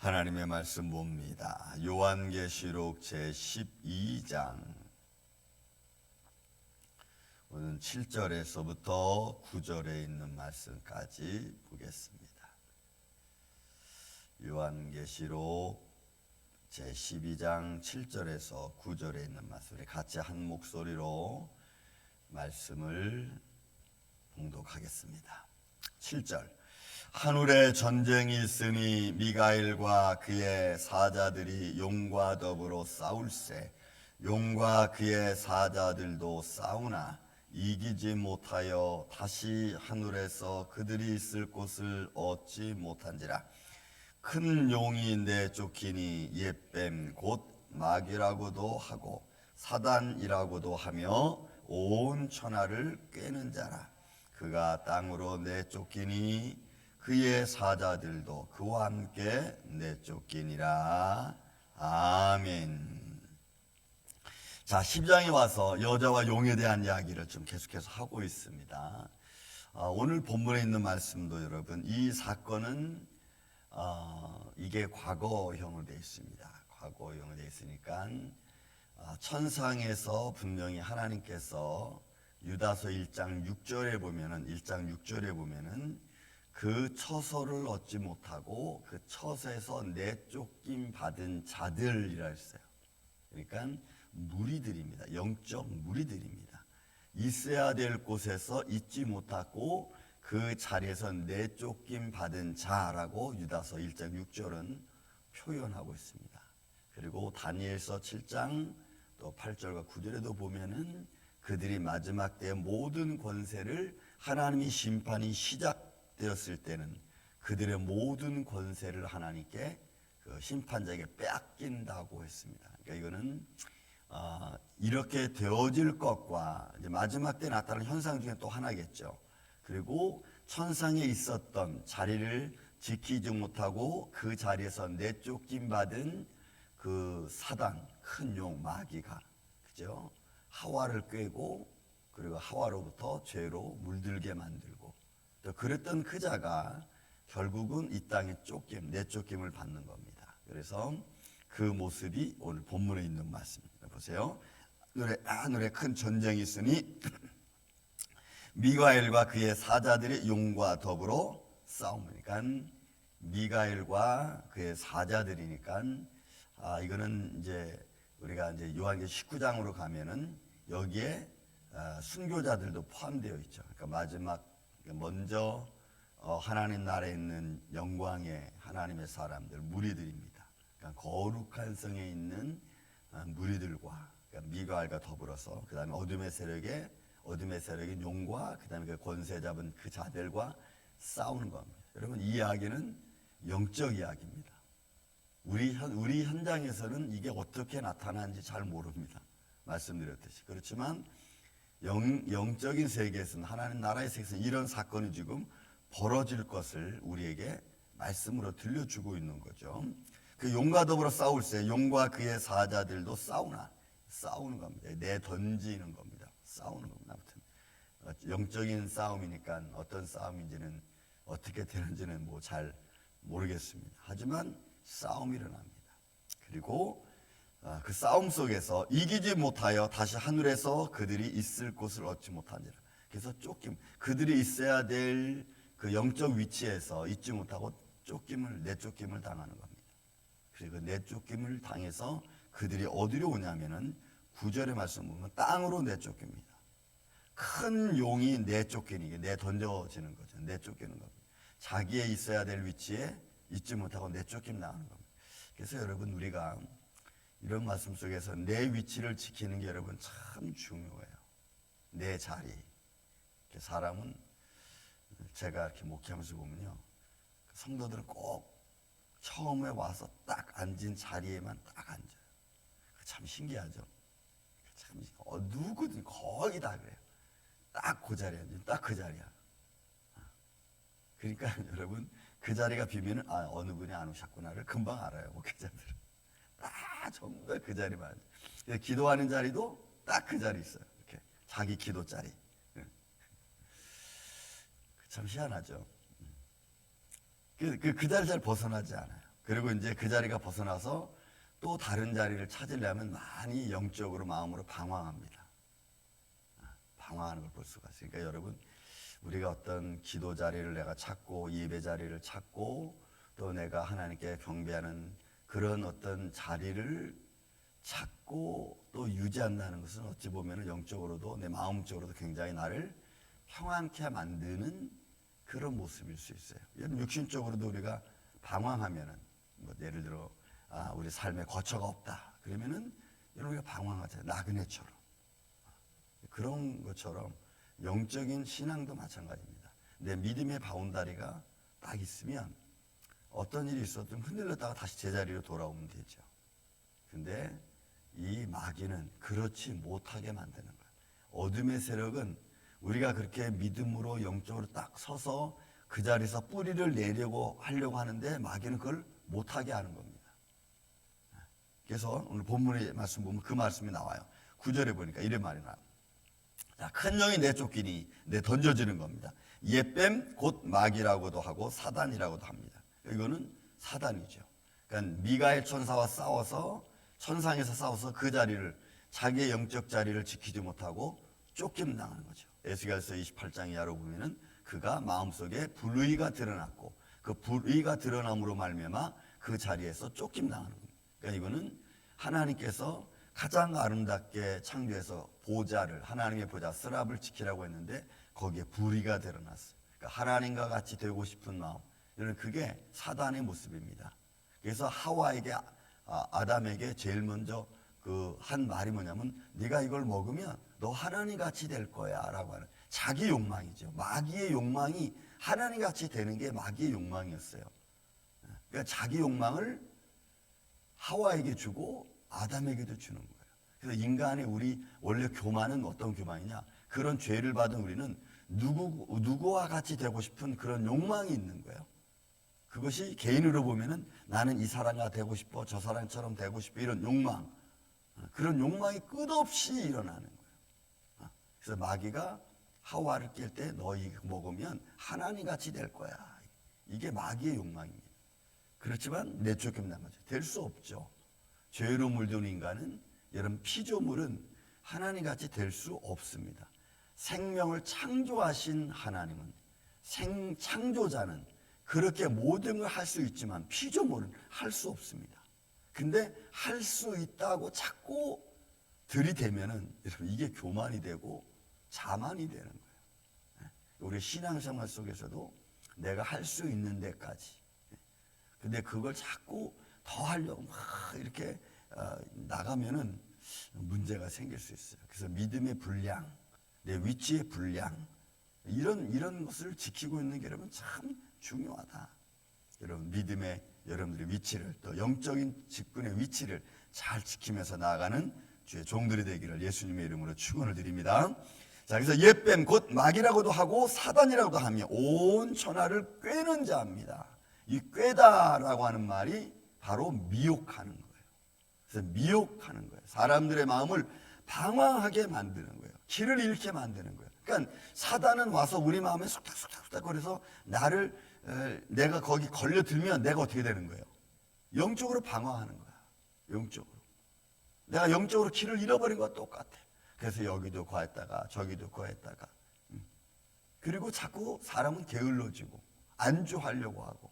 하나님의 말씀 봅니다. 요한계시록 제12장 오늘 7절에서부터 9절에 있는 말씀까지 보겠습니다. 요한계시록 제12장 7절에서 9절에 있는 말씀, 우리 같이 한 목소리로 말씀을 봉독하겠습니다. 7절. 하늘에 전쟁이 있으니 미가엘과 그의 사자들이 용과 더불어 싸울세. 용과 그의 사자들도 싸우나 이기지 못하여 다시 하늘에서 그들이 있을 곳을 얻지 못한지라. 큰 용이 내쫓기니 옛뱀 곧 마귀라고도 하고 사단이라고도 하며 온 천하를 꿰는 자라. 그가 땅으로 내쫓기니 그의 사자들도 그와 함께 내쫓기니라. 아멘. 자, 10장에 와서 여자와 용에 대한 이야기를 좀 계속해서 하고 있습니다. 오늘 본문에 있는 말씀도 여러분, 이 사건은 이게 과거형으로 되어 있습니다. 과거형으로 되어 있으니까 천상에서 분명히 하나님께서 유다서 1장 6절에 보면은 그 처소를 얻지 못하고 그 처소에서 내쫓김 받은 자들이라 했어요. 그러니까 무리들입니다. 영적 무리들입니다. 있어야 될 곳에서 있지 못하고 그 자리에서 내쫓김 받은 자라고 유다서 1장 6절은 표현하고 있습니다. 그리고 다니엘서 7장 또 8절과 9절에도 보면은 그들이 마지막 때의 모든 권세를 하나님의 심판이 시작되었을 때는 그들의 모든 권세를 하나님께 그 심판자에게 빼앗긴다고 했습니다. 그러니까 이거는 이렇게 되어질 것과 이제 마지막 때 나타나는 현상 중에 또 하나겠죠. 그리고 천상에 있었던 자리를 지키지 못하고 그 자리에서 내쫓김 받은 그 사단, 큰 용, 마귀가, 그죠? 하와를 꿰고 그리고 하와로부터 죄로 물들게 만들고 또 그랬던 그 자가 결국은 이 땅에 내쫓김을 받는 겁니다. 그래서 그 모습이 오늘 본문에 있는 말씀입니다. 보세요. 하늘에 큰 전쟁이 있으니 미가엘과 그의 사자들이 용과 더불어 싸움이니까 미가엘과 그의 사자들이니까 이거는 이제 우리가 이제 요한계시록 19장으로 가면은 여기에 순교자들도 포함되어 있죠. 그러니까 마지막 먼저 하나님 나라에 있는 영광의 하나님의 사람들 무리들입니다. 그러니까 거룩한 성에 있는 무리들과 그러니까 미가엘과 더불어서 그다음에 어둠의 세력의 용과 그다음에 그 권세 잡은 그 자들과 싸우는 겁니다. 여러분 이 이야기는 영적 이야기입니다. 우리 현장에서는 이게 어떻게 나타나는지 잘 모릅니다. 말씀드렸듯이. 그렇지만 영적인 세계에서는 하나님 나라의 세계에서는 이런 사건이 지금 벌어질 것을 우리에게 말씀으로 들려주고 있는 거죠. 그 용과 더불어 싸울세. 용과 그의 사자들도 싸우는 겁니다. 내던지는 겁니다. 싸우는 겁니다. 아무튼 영적인 싸움이니까 어떤 싸움인지는 어떻게 되는지는 뭐 잘 모르겠습니다. 하지만 싸움이 일어납니다. 그리고 그 싸움 속에서 이기지 못하여 다시 하늘에서 그들이 있을 곳을 얻지 못하니라. 그래서 그들이 있어야 될 그 영적 위치에서 있지 못하고 내쫓김을 당하는 겁니다. 그리고 내쫓김을 당해서 그들이 어디로 오냐면은 9절의 말씀 보면 땅으로 내쫓깁니다. 큰 용이 내쫓기니 내던져지는 거죠. 내쫓기는 겁니다. 자기의 있어야 될 위치에 있지 못하고 내쫓김 당하는 겁니다. 그래서 여러분 우리가 이런 말씀 속에서 내 위치를 지키는 게 여러분 참 중요해요. 내 자리. 사람은 제가 이렇게 목회하면서 보면요, 성도들은 꼭 처음에 와서 딱 앉은 자리에만 딱 앉아요. 참 신기하죠. 참 누구든 거의 다 그래요. 딱 그 자리에 앉으면 딱 그 자리야. 그러니까 여러분 그 자리가 비면은 어느 분이 안 오셨구나를 금방 알아요. 목회자들은 다 전부 다 그 자리만 앉아요. 기도하는 자리도 딱 그 자리 있어요. 이렇게 자기 기도 자리. 참 희한하죠. 그 자리 잘 벗어나지 않아요. 그리고 이제 그 자리가 벗어나서 또 다른 자리를 찾으려면 많이 영적으로 마음으로 방황합니다. 방황하는 걸 볼 수가 있어요. 그러니까 여러분, 우리가 어떤 기도 자리를 내가 찾고 예배 자리를 찾고 또 내가 하나님께 경배하는 그런 어떤 자리를 찾고 또 유지한다는 것은 어찌 보면 영적으로도 내 마음적으로도 굉장히 나를 평안케 만드는 그런 모습일 수 있어요. 육신적으로도 우리가 방황하면은 뭐 예를 들어 우리 삶에 거처가 없다 그러면은 우리가 방황하잖아요. 나그네처럼. 그런 것처럼 영적인 신앙도 마찬가지입니다. 내 믿음의 바운다리가 딱 있으면 어떤 일이 있어도 좀 흔들렸다가 다시 제자리로 돌아오면 되죠. 근데 이 마귀는 그렇지 못하게 만드는 거예요. 어둠의 세력은 우리가 그렇게 믿음으로 영적으로 딱 서서 그 자리에서 뿌리를 내려고 하려고 하는데 마귀는 그걸 못하게 하는 겁니다. 그래서 오늘 본문의 말씀 보면 그 말씀이 나와요. 9절에 보니까 이런 말이 나와요. 자, 큰 영이 내쫓기니 내 던져지는 겁니다. 옛뱀 곧 마귀라고도 하고 사단이라고도 합니다. 이거는 사단이죠. 그러니까 미가엘 천사와 싸워서 천상에서 싸워서 그 자리를 자기의 영적 자리를 지키지 못하고 쫓김 당하는 거죠. 에스겔서 28장 이하로 보면은 그가 마음속에 불의가 드러났고 그 불의가 드러남으로 말미암아 그 자리에서 쫓김 당하는 겁니다. 그러니까 이거는 하나님께서 가장 아름답게 창조해서 보좌를 하나님의 보좌 스랍을 지키라고 했는데 거기에 불의가 드러났어요. 그러니까 하나님과 같이 되고 싶은 마음, 이런 그게 사단의 모습입니다. 그래서 하와에게 아담에게 제일 먼저 그 한 말이 뭐냐면 네가 이걸 먹으면 너 하나님 같이 될 거야라고 하는 자기 욕망이죠. 마귀의 욕망이 하나님 같이 되는 게 마귀의 욕망이었어요. 그러니까 자기 욕망을 하와에게 주고 아담에게도 주는 거예요. 그래서 인간의 우리 원래 교만은 어떤 교만이냐? 그런 죄를 받은 우리는 누구와 같이 되고 싶은 그런 욕망이 있는 거예요. 그것이 개인으로 보면은 나는 이 사람과 되고 싶어, 저 사람처럼 되고 싶어, 이런 욕망, 그런 욕망이 끝없이 일어나는 거예요. 그래서 마귀가 하와를 깰 때 너 이거 먹으면 하나님 같이 될 거야. 이게 마귀의 욕망입니다. 그렇지만 내쫓김난 거죠. 될 수 없죠. 죄로 물든 인간은 여러분 피조물은 하나님 같이 될 수 없습니다. 생명을 창조하신 하나님은 창조자는 그렇게 모든 걸 할 수 있지만 피조물은 할 수 없습니다. 근데 할 수 있다고 자꾸 들이대면은 여러분 이게 교만이 되고 자만이 되는 거예요. 우리 신앙생활 속에서도 내가 할 수 있는 데까지. 근데 그걸 자꾸 더 하려고 막 이렇게 나가면은 문제가 생길 수 있어요. 그래서 믿음의 분량, 내 위치의 분량, 이런 것을 지키고 있는 게 여러분 참 중요하다. 여러분 믿음의 여러분들의 위치를 또 영적인 직분의 위치를 잘 지키면서 나아가는 주의 종들이 되기를 예수님의 이름으로 축원을 드립니다. 자, 그래서 옛뱀 곧 마귀라고도 하고 사단이라고도 하며 온 천하를 꿰는 자입니다. 이 꿰다라고 하는 말이 바로 미혹하는 거예요. 그래서 미혹하는 거예요. 사람들의 마음을 방황하게 만드는 거예요. 길을 잃게 만드는 거예요. 그러니까 사단은 와서 우리 마음에 쑥닥쑥닥 거려서 내가 거기 걸려들면 내가 어떻게 되는 거예요? 영적으로 방황하는 거야. 영적으로. 내가 영적으로 길을 잃어버린 것과 똑같아. 그래서 여기도 과했다가 저기도 과했다가 그리고 자꾸 사람은 게을러지고 안주하려고 하고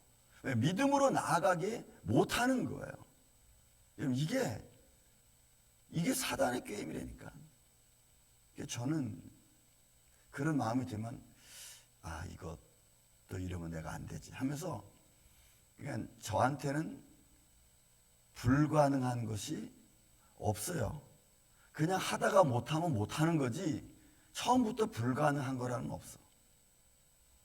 믿음으로 나아가게 못하는 거예요. 이게 사단의 게임이라니까. 저는 그런 마음이 들면 이거 또 이러면 내가 안 되지 하면서 그러니까 저한테는 불가능한 것이 없어요. 그냥 하다가 못하면 못하는 거지 처음부터 불가능한 거라는 건 없어.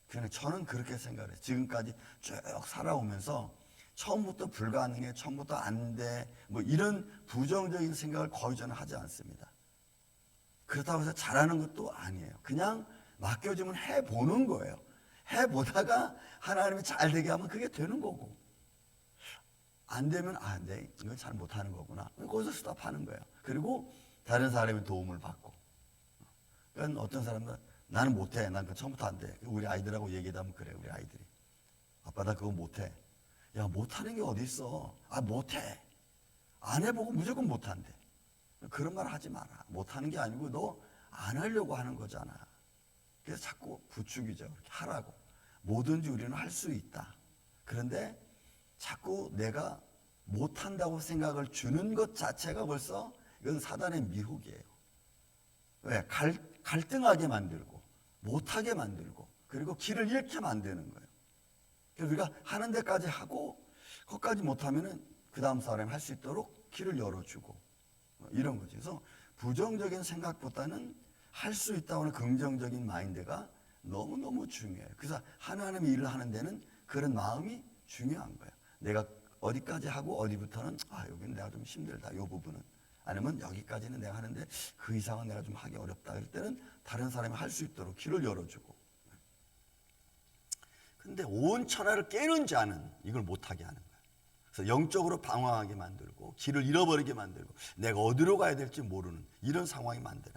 그냥 저는 그렇게 생각해요. 지금까지 쭉 살아오면서 처음부터 불가능해, 처음부터 안 돼, 뭐 이런 부정적인 생각을 거의 저는 하지 않습니다. 그렇다고 해서 잘하는 것도 아니에요. 그냥 맡겨주면 해보는 거예요. 해보다가 하나님이 잘 되게 하면 그게 되는 거고 안 되면 안 돼. 이건 잘 못하는 거구나. 거기서 스톱하는 거예요. 그리고 다른 사람의 도움을 받고. 그러니까 어떤 사람은 나는 못해. 난 처음부터 안 돼. 우리 아이들하고 얘기하면 그래요. 우리 아이들이. 아빠 나 그거 못해. 야, 못하는 게 어디 있어? 아, 못해. 안 해보고 무조건 못한대. 그런 말 하지 마라. 못하는 게 아니고 너 안 하려고 하는 거잖아. 그래서 자꾸 부추기죠. 이렇게 하라고. 뭐든지 우리는 할 수 있다. 그런데 자꾸 내가 못한다고 생각을 주는 것 자체가 벌써 이건 사단의 미혹이에요. 왜? 갈등하게 만들고 못하게 만들고 그리고 길을 잃게 만드는 거예요. 그래서 우리가 하는 데까지 하고 거기까지 못하면은 그 다음 사람이 할 수 있도록 길을 열어주고 이런 거죠. 그래서 부정적인 생각보다는 할 수 있다고 하는 긍정적인 마인드가 너무너무 중요해요. 그래서 하나님의 일을 하는 데는 그런 마음이 중요한 거예요. 내가 어디까지 하고 어디부터는 여기는 내가 좀 힘들다. 이 부분은. 아니면 여기까지는 내가 하는데 그 이상은 내가 좀 하기 어렵다. 그럴 때는 다른 사람이 할 수 있도록 길을 열어주고. 근데 온 천하를 깨는 자는 이걸 못하게 하는 거예요. 그래서 영적으로 방황하게 만들고 길을 잃어버리게 만들고 내가 어디로 가야 될지 모르는 이런 상황이 만드는.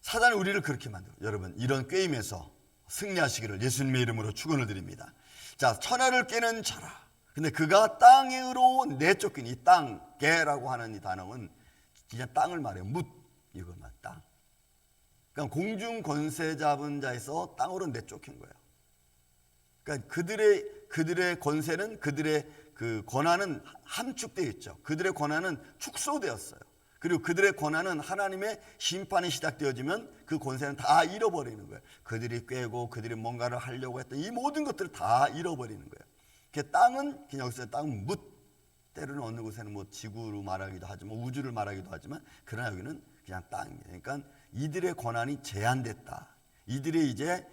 사단이 우리를 그렇게 만들고 여러분 이런 꾀임에서 승리하시기를 예수님의 이름으로 축원을 드립니다. 자, 천하를 깨는 자라. 근데 그가 땅으로 내쫓긴 이 땅, 개라고 하는 이 단어는 그냥 땅을 말해요. 뭇 이것만 땅. 그러니까 공중 권세 잡은 자에서 땅으로 내쫓긴 거예요. 그러니까 그들의 권세는 그들의 그 권한은 함축되어 있죠. 그들의 권한은 축소되었어요. 그리고 그들의 권한은 하나님의 심판이 시작되어지면 그 권세는 다 잃어버리는 거예요. 그들이 꾀고 그들이 뭔가를 하려고 했던 이 모든 것들을 다 잃어버리는 거예요. 그 땅은 그냥 여기서 땅은 뭇 때로는 어느 곳에는 뭐 지구로 말하기도 하지만 우주를 말하기도 하지만 그러나 여기는 그냥 땅입니다. 그러니까 이들의 권한이 제한됐다. 이들이 이제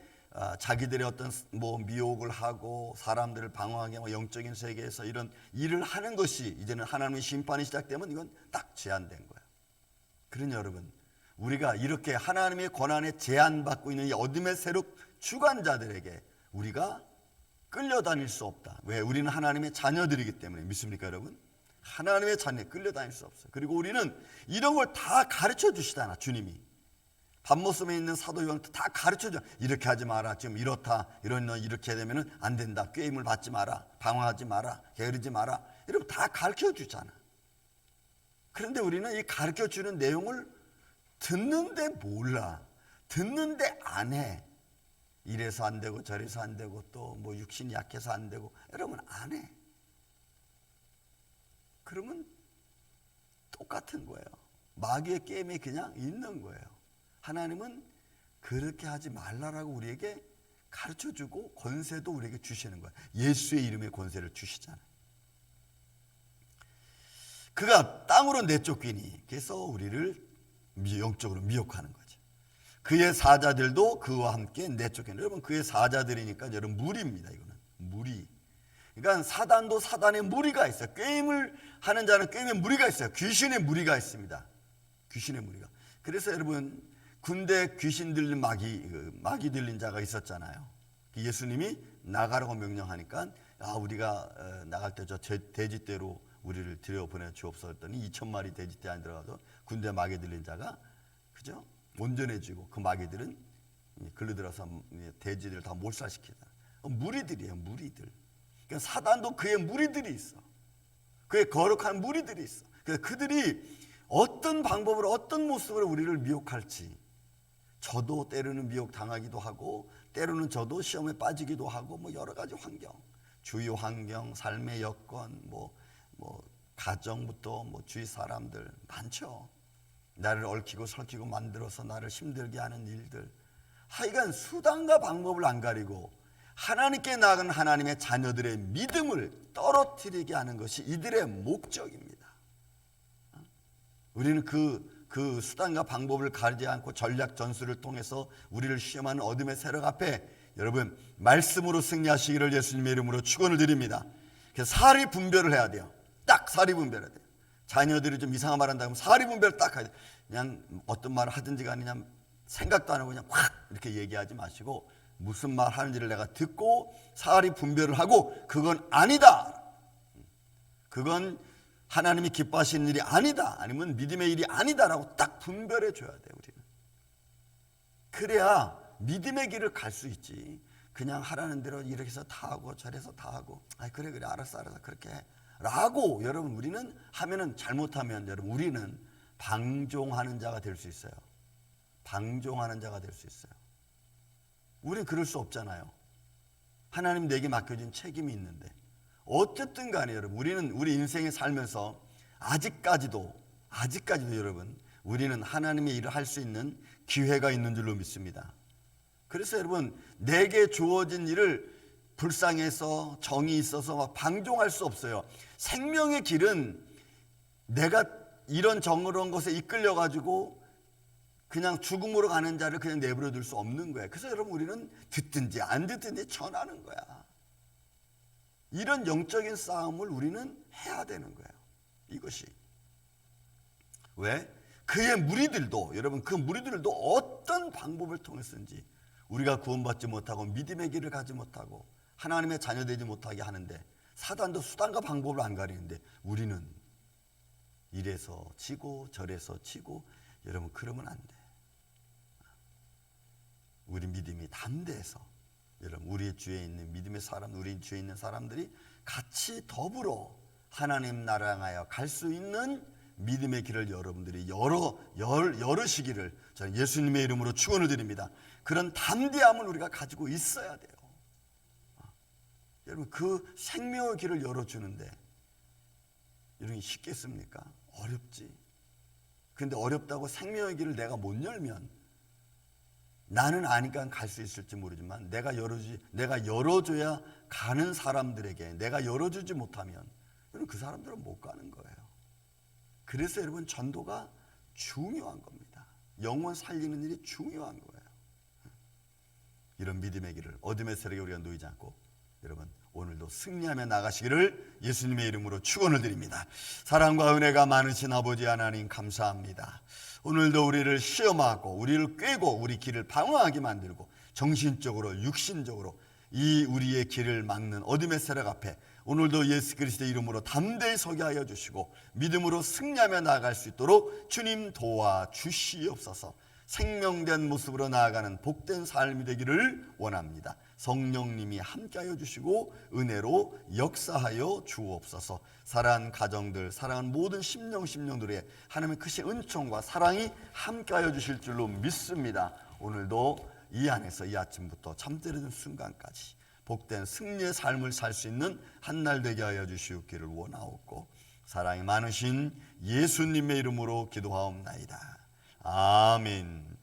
자기들의 어떤 뭐 미혹을 하고 사람들을 방어하게 뭐 영적인 세계에서 이런 일을 하는 것이 이제는 하나님의 심판이 시작되면 이건 딱 제한된 거예요. 그러니 여러분 우리가 이렇게 하나님의 권한에 제한받고 있는 이 어둠의 세력 주관자들에게 우리가 끌려다닐 수 없다. 왜? 우리는 하나님의 자녀들이기 때문에. 믿습니까 여러분? 하나님의 자녀에 끌려다닐 수 없어요. 그리고 우리는 이런 걸 다 가르쳐 주시잖아. 주님이 밤모섬에 있는 사도 요한한테 다 가르쳐줘. 이렇게 하지 마라. 지금 이렇다. 너 이렇게 되면 안 된다. 꾀임을 받지 마라. 방황하지 마라. 게으르지 마라. 이런 거 다 가르쳐 주잖아. 그런데 우리는 이 가르쳐 주는 내용을 듣는데 몰라. 듣는데 안 해. 이래서 안 되고 저래서 안 되고 또 뭐 육신이 약해서 안 되고 여러분 안 해. 그러면 똑같은 거예요. 마귀의 게임이 그냥 있는 거예요. 하나님은 그렇게 하지 말라라고 우리에게 가르쳐주고 권세도 우리에게 주시는 거예요. 예수의 이름의 권세를 주시잖아요. 그가 땅으로 내쫓기니 그래서 우리를 영적으로 미혹하는 거죠. 그의 사자들도 그와 함께 내쫓기니. 여러분 그의 사자들이니까 여러분 무리입니다. 이거는 무리. 그러니까 사단도 사단의 무리가 있어요. 게임을 하는 자는 게임의 무리가 있어요. 귀신의 무리가 있습니다. 귀신의 무리가. 그래서 여러분 군대 귀신 들린 마귀 들린 자가 있었잖아요. 예수님이 나가라고 명령하니까 우리가 나갈 때 저 돼지떼로 우리를 들여보내 주옵소서 했더니 2,000마리 돼지떼 안 들어가도 군대 마귀 들린 자가 그죠? 온전해지고 그 마귀들은 글로 들어서 돼지들을 다 몰살시키다. 무리들이에요. 무리들. 그러니까 사단도 그의 무리들이 있어. 그의 거룩한 무리들이 있어. 그래서 그들이 어떤 방법으로 어떤 모습으로 우리를 미혹할지 저도 때로는 미혹당하기도 하고 때로는 저도 시험에 빠지기도 하고 뭐 여러 가지 환경, 주위 환경, 삶의 여건, 뭐 가정부터 뭐 주위 사람들 많죠. 나를 얽히고 설키고 만들어서 나를 힘들게 하는 일들. 하여간 수단과 방법을 안 가리고 하나님께 나아간 하나님의 자녀들의 믿음을 떨어뜨리게 하는 것이 이들의 목적입니다. 우리는 그 수단과 방법을 가리지 않고 전략 전술을 통해서 우리를 시험하는 어둠의 세력 앞에 여러분 말씀으로 승리하시기를 예수님의 이름으로 축원을 드립니다. 그래서 사리 분별을 해야 돼요. 딱 사리 분별해야 돼요. 자녀들이 좀 이상한 말 한다면 사리 분별을 딱 해야 돼요. 그냥 어떤 말을 하든지 간에 그냥 생각도 안 하고 그냥 확 이렇게 얘기하지 마시고 무슨 말 하는지를 내가 듣고 사리 분별을 하고 그건 아니다. 그건 하나님이 기뻐하시는 일이 아니다. 아니면 믿음의 일이 아니다라고 딱 분별해 줘야 돼요. 우리는. 그래야 믿음의 길을 갈 수 있지. 그냥 하라는 대로 이렇게 해서 다 하고 저래서 다 하고 그래 알았어 그렇게 해 라고 여러분 우리는 하면은 잘못하면 여러분 우리는 방종하는 자가 될 수 있어요. 방종하는 자가 될 수 있어요. 우리는 그럴 수 없잖아요. 하나님 내게 맡겨진 책임이 있는데 어쨌든 간에 여러분 우리는 우리 인생에 살면서 아직까지도 여러분 우리는 하나님의 일을 할 수 있는 기회가 있는 줄로 믿습니다. 그래서 여러분 내게 주어진 일을 불쌍해서 정이 있어서 막 방종할 수 없어요. 생명의 길은 내가 이런 정그러운 것에 이끌려 가지고 그냥 죽음으로 가는 자를 그냥 내버려 둘 수 없는 거예요. 그래서 여러분 우리는 듣든지 안 듣든지 전하는 거야. 이런 영적인 싸움을 우리는 해야 되는 거예요. 이것이 왜? 그의 무리들도 여러분 그 무리들도 어떤 방법을 통해서든지 우리가 구원받지 못하고 믿음의 길을 가지 못하고 하나님의 자녀되지 못하게 하는데 사단도 수단과 방법을 안 가리는데 우리는 이래서 치고 저래서 치고 여러분 그러면 안 돼. 우리 믿음이 담대해서 여러분 우리 주위에 있는 믿음의 사람 우리 주위에 있는 사람들이 같이 더불어 하나님 나라를 향하여 갈 수 있는 믿음의 길을 여러분들이 열으시기를 저는 예수님의 이름으로 축원을 드립니다. 그런 담대함을 우리가 가지고 있어야 돼요. 여러분 그 생명의 길을 열어주는데 이런 게 쉽겠습니까? 어렵지. 근데 어렵다고 생명의 길을 내가 못 열면 나는 아니까 갈 수 있을지 모르지만 내가 열어줘야 가는 사람들에게 내가 열어주지 못하면 여러분 그 사람들은 못 가는 거예요. 그래서 여러분 전도가 중요한 겁니다. 영혼 살리는 일이 중요한 거예요. 이런 믿음의 길을 어둠의 세력에 우리가 놓이지 않고 여러분 오늘도 승리하며 나가시기를 예수님의 이름으로 축원을 드립니다. 사랑과 은혜가 많으신 아버지 하나님 감사합니다. 오늘도 우리를 시험하고 우리를 꿰고 우리 길을 방황하게 만들고 정신적으로 육신적으로 이 우리의 길을 막는 어둠의 세력 앞에 오늘도 예수 그리스도의 이름으로 담대히 서게 하여 주시고 믿음으로 승리하며 나아갈 수 있도록 주님 도와주시옵소서. 생명된 모습으로 나아가는 복된 삶이 되기를 원합니다. 성령님이 함께하여 주시고 은혜로 역사하여 주옵소서. 사랑하는 가정들, 사랑하는 모든 심령들의 하나님의 크신 은총과 사랑이 함께하여 주실 줄로 믿습니다. 오늘도 이 안에서 이 아침부터 잠들어든 순간까지 복된 승리의 삶을 살 수 있는 한날 되게 하여 주시옵기를 원하옵고 사랑이 많으신 예수님의 이름으로 기도하옵나이다. 아멘.